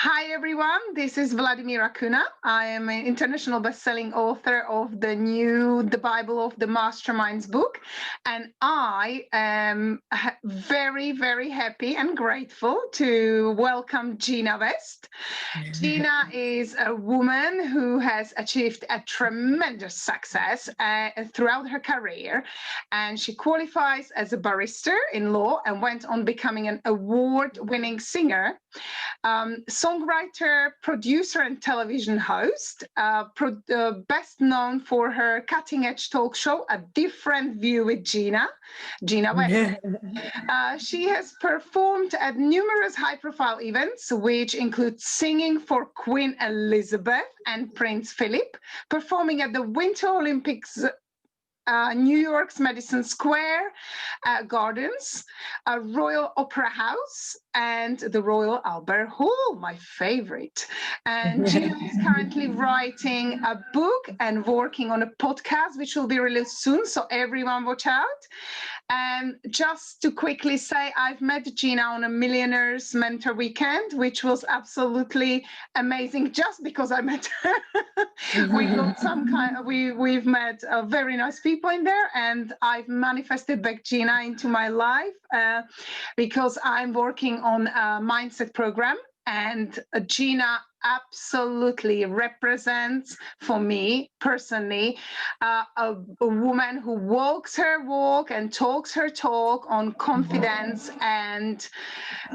Hi everyone, this is Vladimira Kuna. I am an international best-selling author of the Bible of the Masterminds book, and I am very, very happy and grateful to welcome Gena West. Gena is a woman who has achieved a tremendous success throughout her career, and she qualifies as a barrister in law and went on becoming an award-winning singer, songwriter, producer, and television host, best known for her cutting-edge talk show, A Different View with Gena West. She has performed at numerous high-profile events, which include singing for Queen Elizabeth and Prince Philip, performing at the Winter Olympics, New York's Madison Square Gardens, Royal Opera House, and the Royal Albert Hall, my favorite. And Gena is currently writing a book and working on a podcast, which will be released soon, so everyone watch out. And just to quickly say, I've met Gena on a Millionaires Mentor Weekend, which was absolutely amazing just because I met her. We've met very nice people in there, and I've manifested back Gena into my life because I'm working on a mindset program, and Gena absolutely represents, for me personally, a woman who walks her walk and talks her talk on confidence, and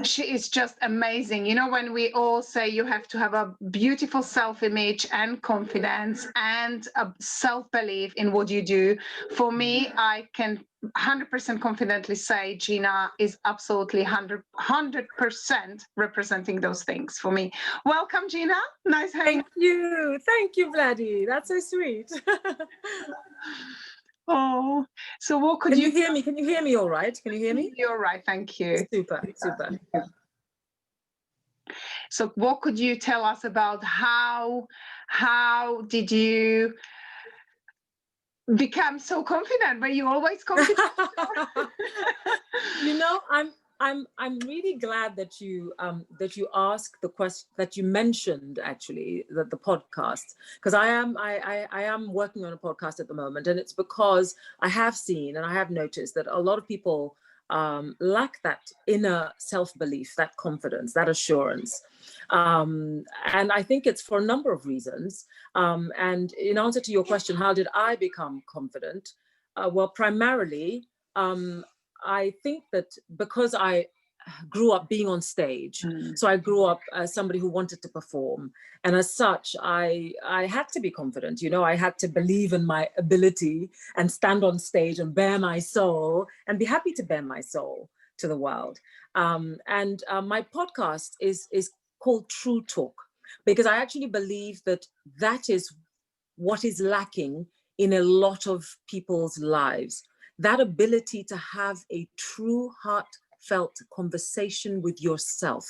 she is just amazing. You know, when we all say you have to have a beautiful self-image and confidence and a self-belief in what you do, for me, I can 100% confidently say Gena is absolutely 100% representing those things for me. Welcome, Gena. Nice having you. Thank you, Vladdy. That's so sweet. Oh, so what could Can you hear me? Can you hear me all right? Can you hear me? You're right. Thank you. Super. So what could you tell us about how did you become so confident? Were you always confident? You know, I'm really glad that you asked the question, that you mentioned actually the podcast, because I am working on a podcast at the moment, and it's because I have seen and I have noticed that a lot of people lack that inner self-belief, that confidence, that assurance. And I think it's for a number of reasons. And in answer to your question, how did I become confident? Well, primarily, I think that because I grew up being on stage, so I grew up as somebody who wanted to perform, and as such, I had to be confident. You know, I had to believe in my ability and stand on stage and bare my soul and be happy to bare my soul to the world. And my podcast is called True Talk, because I actually believe that that is what is lacking in a lot of people's lives. That ability to have a true heartfelt conversation with yourself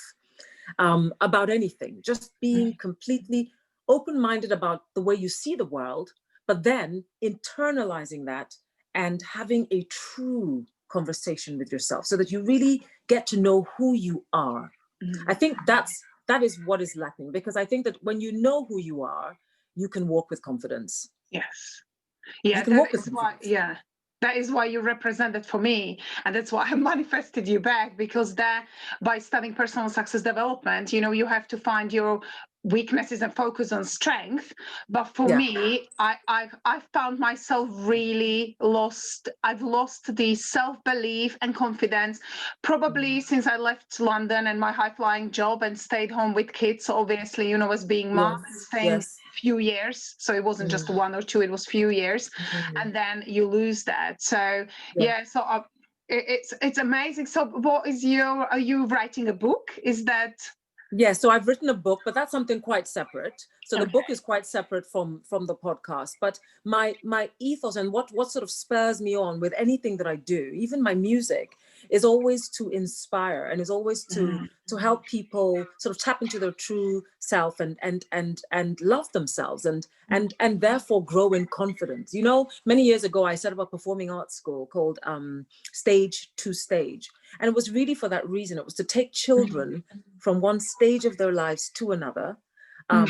about anything, just being completely open-minded about the way you see the world, but then internalizing that and having a true conversation with yourself so that you really get to know who you are. I think that is what is lacking, because I think that when you know who you are, you can walk with confidence. Yes. Yeah, that is why you represented for me, and that's why I manifested you back, because that by studying personal success development, you know, you have to find your weaknesses and focus on strength. But for me, I found myself really lost. I've lost the self-belief and confidence probably since I left London and my high-flying job and stayed home with kids. So obviously, you know, as being mom, staying few years, so it wasn't just 1 or 2, it was few years, and then you lose that. So so it's amazing. So what is are you writing a book? Is that so I've written a book, but that's something quite separate. So the book is quite separate from the podcast. But my ethos and what sort of spurs me on with anything that I do, even my music, is always to inspire, and is always to help people sort of tap into their true self and love themselves and therefore grow in confidence. You know, many years ago, I set up a performing arts school called Stage to Stage. And it was really for that reason. It was to take children from one stage of their lives to another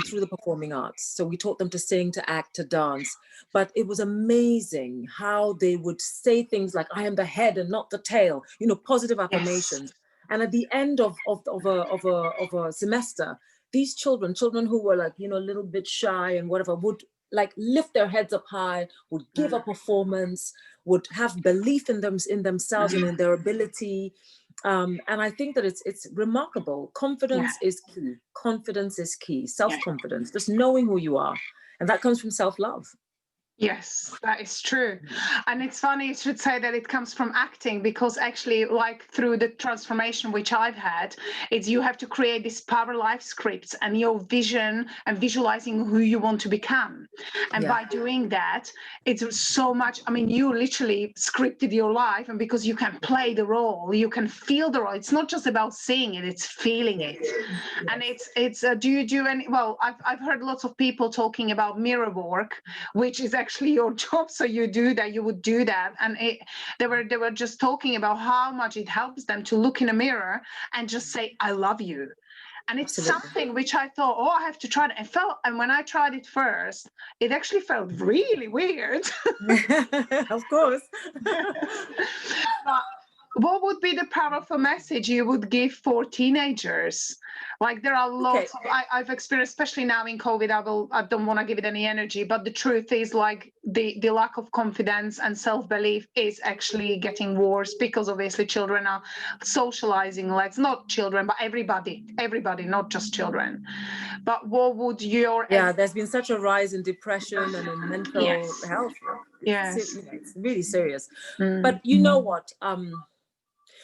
through the performing arts. So we taught them to sing, to act, to dance. But it was amazing how they would say things like, I am the head and not the tail, you know, positive affirmations. Yes. And at the end of a semester, these children who were like, you know, a little bit shy and whatever, would like lift their heads up high, would give a performance, would have belief in themselves and in their ability. And I think that it's remarkable. Confidence is key. Confidence is key. Self-confidence, just knowing who you are. And that comes from self-love. Yes, that is true. And it's funny you should say that it comes from acting, because actually, like through the transformation which I've had, it's you have to create these power life scripts and your vision and visualizing who you want to become. And by doing that, it's so much, I mean, you literally scripted your life, and because you can play the role, you can feel the role. It's not just about seeing it, it's feeling it. And it's do you do any, well, I've heard lots of people talking about mirror work, which is actually your job, so you would do that, and they were just talking about how much it helps them to look in a mirror and just say I love you. And it's something which I thought, oh, I have to try it. And when I tried it first, it actually felt really weird. Of course. But what would be the powerful message you would give for teenagers? Like there are lots of, I've experienced, especially now in COVID, I don't want to give it any energy, but the truth is like the lack of confidence and self-belief is actually getting worse, because obviously children are socializing less, not children, but everybody, not just children. But what would your... there's been such a rise in depression and in mental health. It's really serious. But you know what?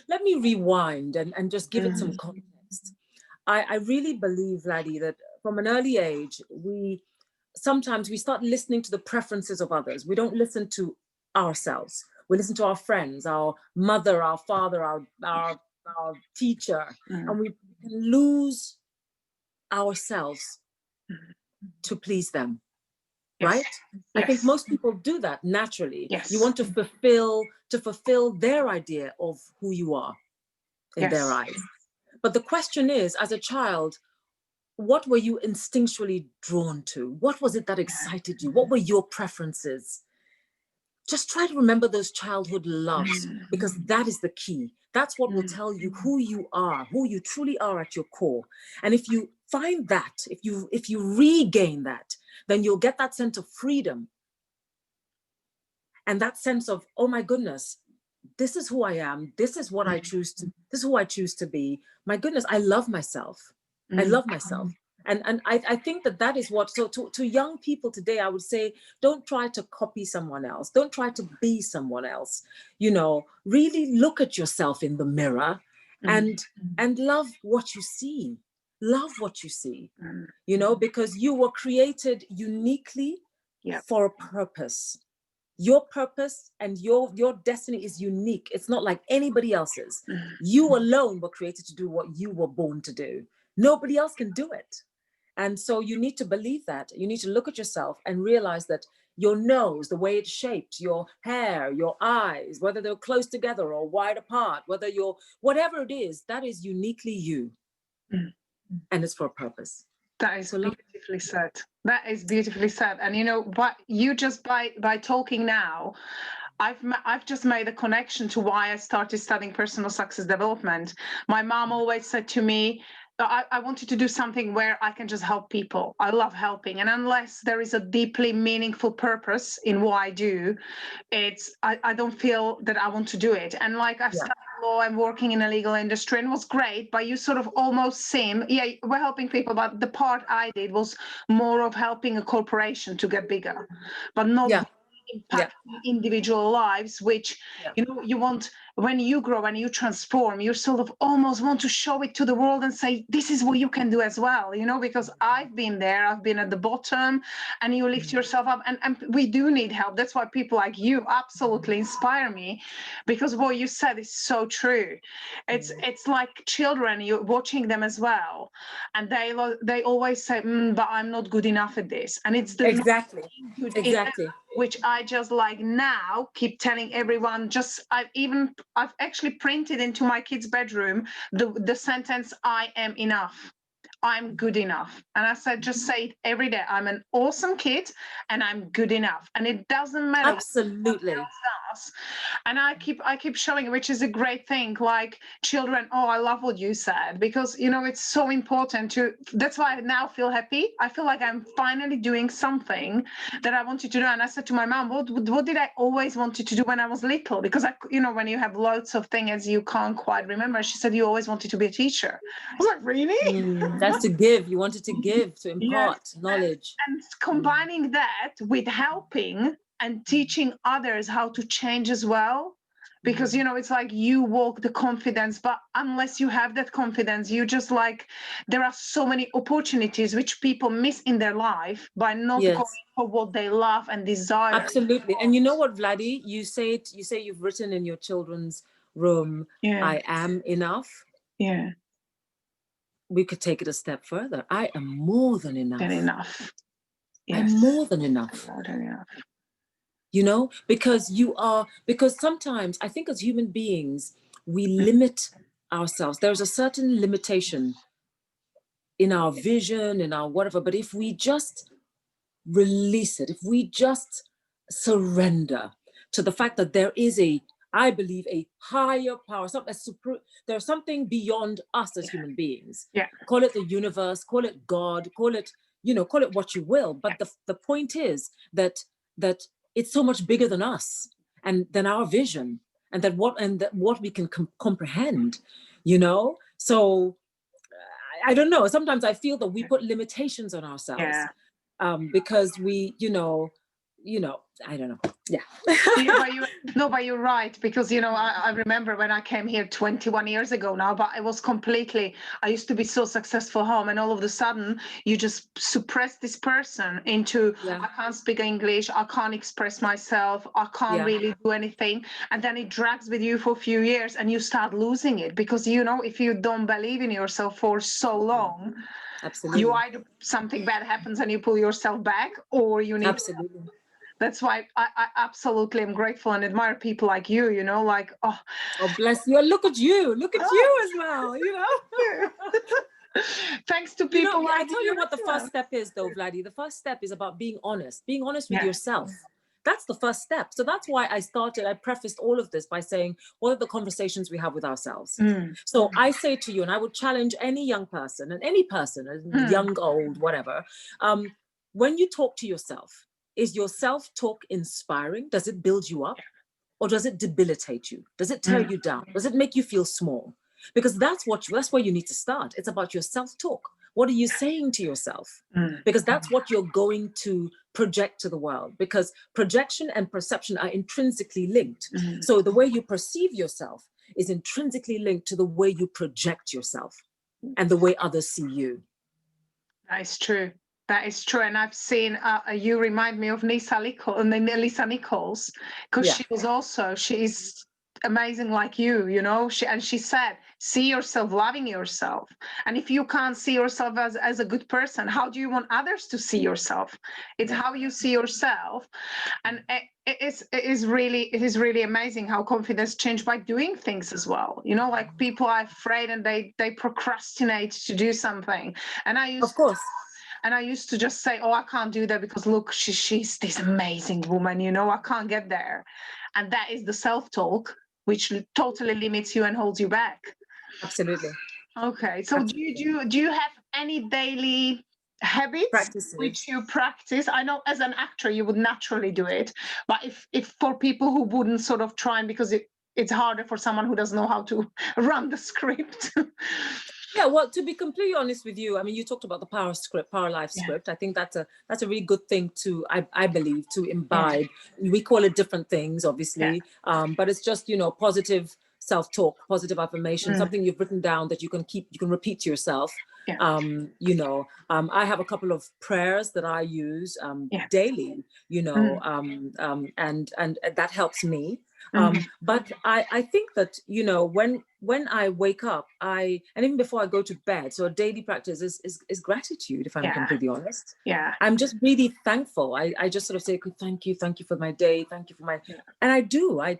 Let me rewind and just give it some context. I really believe, Laddie, that from an early age, sometimes we start listening to the preferences of others. We don't listen to ourselves. We listen to our friends, our mother, our father, our teacher, and we can lose ourselves to please them. Right? I think most people do that naturally. You want to fulfill their idea of who you are in their eyes. But the question is, as a child, what were you instinctually drawn to? What was it that excited you? What were your preferences? Just try to remember those childhood loves, because that is the key. That's what will tell you who you are, who you truly are at your core. And if you find that, if you regain that, then you'll get that sense of freedom and that sense of, oh my goodness, this is who I am. This is what I choose to, this is who I choose to be. My goodness, I love myself. I love myself. And I think that is what, so to young people today, I would say, don't try to copy someone else. Don't try to be someone else. You know, really look at yourself in the mirror and love what you see. Love what you see, you know, because you were created uniquely for a purpose. Your purpose and your destiny is unique. It's not like anybody else's. You alone were created to do what you were born to do. Nobody else can do it. And so you need to believe that. You need to look at yourself and realize that your nose, the way it's shaped, your hair, your eyes, whether they're close together or wide apart, whatever it is, that is uniquely you. And it's for a purpose. That is beautifully said. That is beautifully said. And you know, but you just by talking now, I've just made a connection to why I started studying personal success development. My mom always said to me, I wanted to do something where I can just help people. I love helping. And unless there is a deeply meaningful purpose in what I do, I don't feel that I want to do it. And like I've studied law and working in a legal industry, and it was great, but you sort of almost seem, we're helping people, but the part I did was more of helping a corporation to get bigger, but not impact individual lives, which you know, you want when you grow and you transform, you sort of almost want to show it to the world and say, this is what you can do as well, you know, because I've been there, I've been at the bottom, and you lift yourself up, and we do need help. That's why people like you absolutely inspire me, because what you said is so true. It's like children, you're watching them as well, and they always say, but I'm not good enough at this, and it's the Exactly. good Exactly. which I just like now keep telling everyone. I've actually printed into my kids' bedroom the sentence, I am enough, I'm good enough. And I said, just say it every day. I'm an awesome kid and I'm good enough. And it doesn't matter. Absolutely. And I keep showing it, which is a great thing. Like children, oh, I love what you said, because you know it's so important that's why I now feel happy. I feel like I'm finally doing something that I wanted to do. And I said to my mom, what did I always wanted to do when I was little? Because when you have loads of things you can't quite remember. She said, you always wanted to be a teacher. I was like, really? That's to give. You wanted to give, to impart knowledge. And combining that with helping and teaching others how to change as well, because it's like you walk the confidence, but unless you have that confidence, you just like, there are so many opportunities which people miss in their life by not going for what they love and desire. Absolutely. And you know what, Vladdy, you say you've written in your children's room, I am enough. Yeah. We could take it a step further. I am more than enough. Yes. I'm more than enough. More than enough. You know, because sometimes I think as human beings, we limit ourselves. There's a certain limitation in our vision, in our whatever, but if we just release it, if we just surrender to the fact that there is I believe, a higher power, there's something beyond us as human beings. Yeah. Call it the universe, call it God, call it what you will. But the point is that it's so much bigger than us and than our vision, and that what we can comprehend, So I don't know. Sometimes I feel that we put limitations on ourselves because we, I don't know. Yeah. But you're right, because I remember when I came here 21 years ago now, but I used to be so successful home, and all of a sudden you just suppress this person into I can't speak English, I can't express myself, I can't really do anything, and then it drags with you for a few years and you start losing it, because if you don't believe in yourself for so long, absolutely, you either something bad happens and you pull yourself back, or you need absolutely. That's why I absolutely am grateful and admire people like you, like, oh, bless you. Look at you as well, Thanst to people like I tell you what the first step is though, Vladdy. The first step is about being honest with yourself. That's the first step. So that's why I prefaced all of this by saying, what are the conversations we have with ourselves? So I say to you, and I would challenge any young person, young, old, whatever, when you talk to yourself, is your self-talk inspiring? Does it build you up? Or does it debilitate you? Does it tear you down? Does it make you feel small? Because that's where you need to start. It's about your self-talk. What are you saying to yourself? Because that's what you're going to project to the world. Because projection and perception are intrinsically linked. So the way you perceive yourself is intrinsically linked to the way you project yourself and the way others see you. That's true. That is true. And I've seen, you remind me of Lisa Nichols, because she's amazing like you, she said, see yourself, loving yourself. And if you can't see yourself as a good person, how do you want others to see yourself? It's how you see yourself. And it is really amazing how confidence changed by doing things as well. Like people are afraid and they procrastinate to do something. And I used to just say, oh, I can't do that because look, she's this amazing woman, I can't get there. And that is the self-talk, which totally limits you and holds you back. Absolutely. Okay. So do you have any daily habits practices which you practice? I know as an actor, you would naturally do it. But if for people who wouldn't sort of try, because it's harder for someone who doesn't know how to run the script. Yeah, well, to be completely honest with you, I mean, you talked about the Power Life script. I think that's a really good thing to, I believe, to imbibe. We call it different things, obviously, but it's just, positive self-talk, positive affirmation, something you've written down that you can repeat to yourself. Yeah. I have a couple of prayers that I use Yeah. daily, and that helps me. But I think that, when I wake up, and even before I go to bed, so a daily practice is gratitude, if I'm completely honest. Yeah. I'm just really thankful. I just sort of say, thank you for my day, thank you for my, and I do. I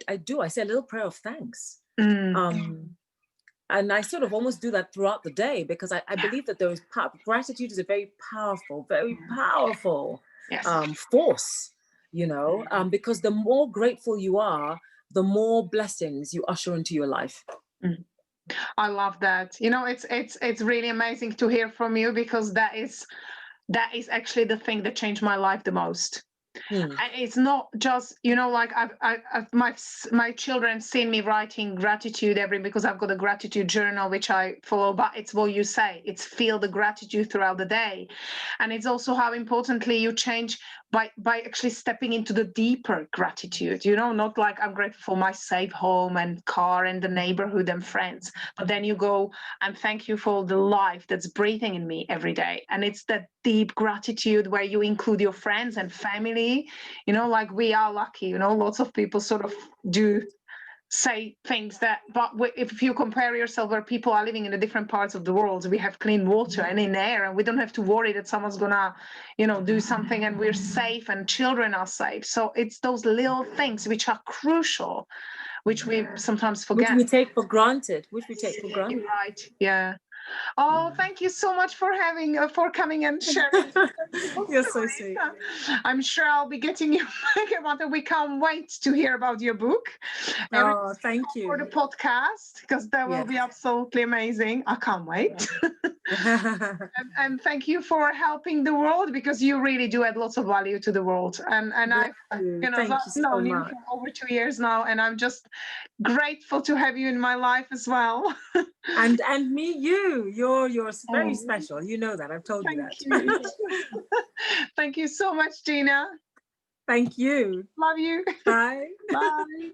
say a little prayer of thanks. And I sort of almost do that throughout the day, because I believe that there is gratitude is a very powerful force, because the more grateful you are, the more blessings you usher into your life. I love that. It's really amazing to hear from you, because that is actually the thing that changed my life the most. And it's not just, like my children seen me writing gratitude because I've got a gratitude journal which I follow, but it's what you say, it's feel the gratitude throughout the day. And it's also how importantly you change by actually stepping into the deeper gratitude, not like I'm grateful for my safe home and car and the neighborhood and friends, but then you go and thank you for the life that's breathing in me every day. And it's that deep gratitude where you include your friends and family, like we are lucky, lots of people sort of do say things but if you compare yourself where people are living in the different parts of the world, we have clean water and in air, and we don't have to worry that someone's gonna do something, and we're safe and children are safe. So it's those little things which are crucial, which we sometimes forget, which we take for granted. You're right. Yeah. Oh, thank you so much for coming and sharing. You're so sweet. I'm sure I'll be getting you back about it. We can't wait to hear about your book. Oh, thank you. For the podcast, because that will be absolutely amazing. I can't wait. and thank you for helping the world, because you really do add lots of value to the world. And I've known you for over 2 years now, and I'm just grateful to have you in my life as well. and me, you're very special. You know that. I've told you that. Thank you so much, Gena. Thank you. Love you. Bye. Bye.